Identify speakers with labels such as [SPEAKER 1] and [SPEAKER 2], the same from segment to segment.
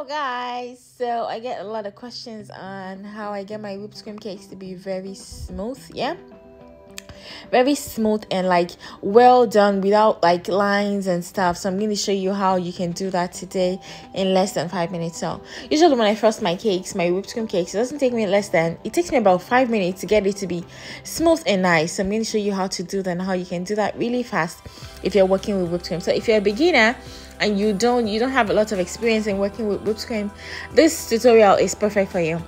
[SPEAKER 1] Hello guys, so I get a lot of questions on how I get my whipped cream cakes to be very smooth. Very smooth and like well done without like lines and stuff. So I'm going to show you how you can do that today in less than 5 minutes. So usually when I frost my whipped cream cakes, it doesn't take me it takes me about 5 minutes to get it to be smooth and nice. So I'm going to show you how to do that and how you can do that really fast if you're working with whipped cream. So if you're a beginner and you don't have a lot of experience in working with whipped cream, this tutorial is perfect for you.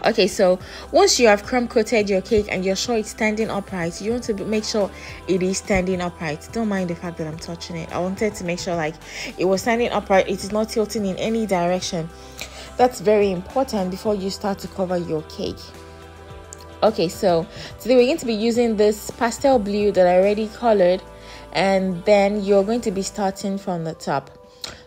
[SPEAKER 1] Okay, so once you have crumb coated your cake and you're sure it's standing upright, you want to make sure it is standing upright. Don't mind the fact that I'm touching it. I wanted to make sure like it was standing upright, it is not tilting in any direction. That's very important before you start to cover your cake. Okay, so today we're going to be using this pastel blue that I already colored, and then you're going to be starting from the top.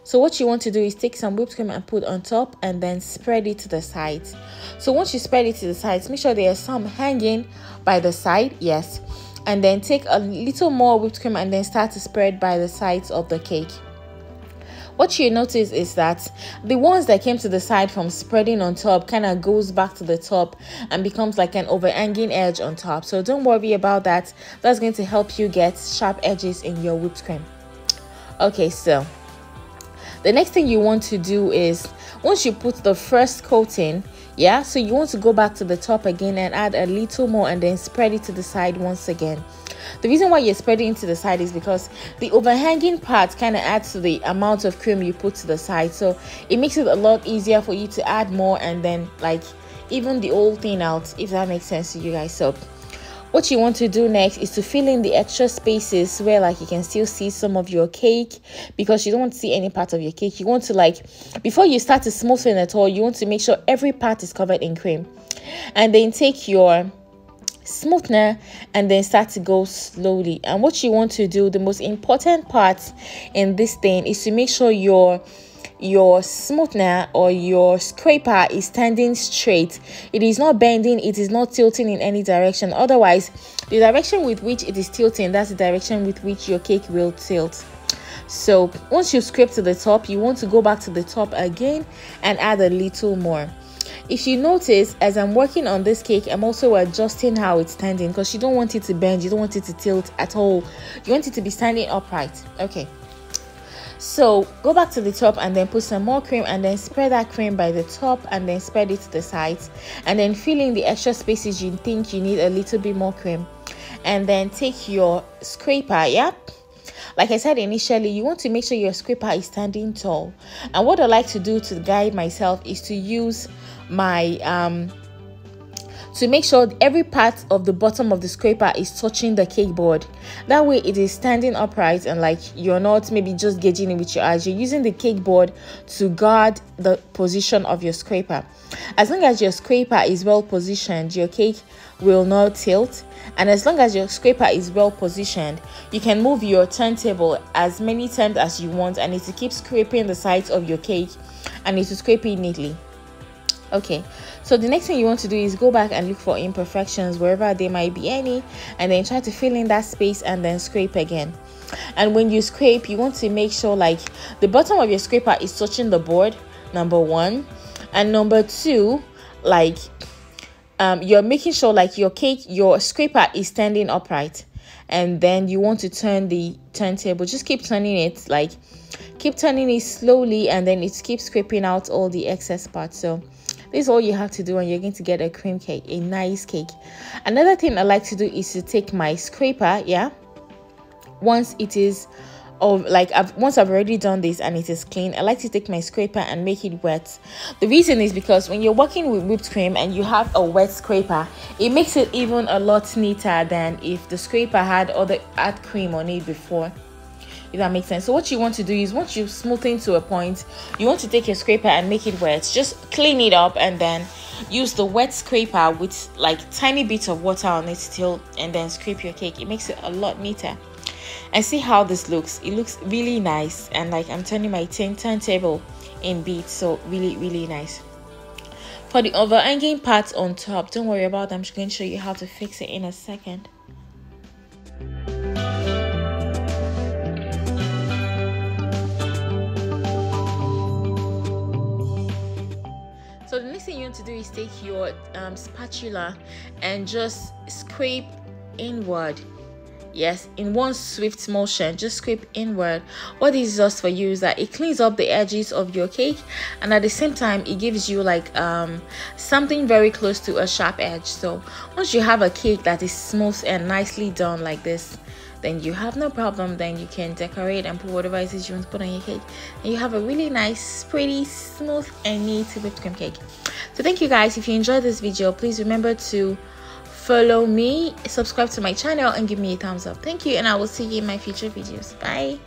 [SPEAKER 1] So what you want to do is take some whipped cream and put on top and then spread it to the sides. So once you spread it to the sides, make sure there's some hanging by the side, yes. And then take a little more whipped cream and then start to spread by the sides of the cake. What you notice is that the ones that came to the side from spreading on top kind of goes back to the top and becomes like an overhanging edge on top. So don't worry about that. That's going to help you get sharp edges in your whipped cream. Okay, so the next thing you want to do is once you put the first coating, so you want to go back to the top again and add a little more and then spread it to the side once again. The reason why you're spreading it to the side is because the overhanging part kind of adds to the amount of cream you put to the side, so it makes it a lot easier for you to add more and then like even the whole thing out, if that makes sense to you guys. So what you want to do next is to fill in the extra spaces where like you can still see some of your cake, because you don't want to see any part of your cake. You want to, like, before you start to smoothen at all, you want to make sure every part is covered in cream. And then take your smoothener and then start to go slowly. And what you want to do, the most important part in this thing, is to make sure your smoothener or your scraper is standing straight. It is not bending, it is not tilting in any direction. Otherwise, the direction with which it is tilting, that's the direction with which your cake will tilt. So once you scrape to the top, you want to go back to the top again and add a little more. If you notice, as I'm working on this cake, I'm also adjusting how it's standing, because you don't want it to bend, you don't want it to tilt at all. You want it to be standing upright. Okay, so go back to the top and then put some more cream and then spread that cream by the top and then spread it to the sides, and then fill in the extra spaces you think you need a little bit more cream. And then take your scraper, like I said initially, you want to make sure your scraper is standing tall. And what I like to do to guide myself is to use my to make sure every part of the bottom of the scraper is touching the cake board. That way it is standing upright and like you're not maybe just gauging it with your eyes. You're using the cake board to guard the position of your scraper. As long as your scraper is well positioned, your cake will not tilt. And as long as your scraper is well positioned, you can move your turntable as many times as you want, and it will keep scraping the sides of your cake and it will scrape it neatly. Okay, so the next thing you want to do is go back and look for imperfections wherever there might be any, and then try to fill in that space and then scrape again. And when you scrape, you want to make sure like the bottom of your scraper is touching the board, number one, and number two, like you're making sure like your scraper is standing upright. And then you want to turn the turntable, just keep turning it, like keep turning it slowly, and then it keeps scraping out all the excess parts. So this is all you have to do, and you're going to get a cream cake, a nice cake. Another thing I like to do is to take my scraper, once it is once I've already done this and it is clean, I like to take my scraper and make it wet. The reason is because when you're working with whipped cream and you have a wet scraper, it makes it even a lot neater than if the scraper had cream on it before, if that makes sense. So what you want to do is, once you've smoothed to a point, you want to take your scraper and make it wet. Just clean it up and then use the wet scraper with like tiny bits of water on it still, and then scrape your cake. It makes it a lot neater. And see how this looks. It looks really nice, and like I'm turning my turntable in beats, so really nice. For the overhanging parts on top, don't worry about them. I'm just going to show you how to fix it in a second. So the next thing you want to do is take your spatula and just scrape inward. Yes, in one swift motion, just scrape inward. What this does for you is that it cleans up the edges of your cake, and at the same time it gives you like something very close to a sharp edge. So once you have a cake that is smooth and nicely done like this, then you have no problem. Then you can decorate and put whatever it is you want to put on your cake, and you have a really nice, pretty, smooth and neat whipped cream cake. So thank you guys. If you enjoyed this video, please remember to follow me, subscribe to my channel, and give me a thumbs up. Thank you, and I will see you in my future videos. Bye.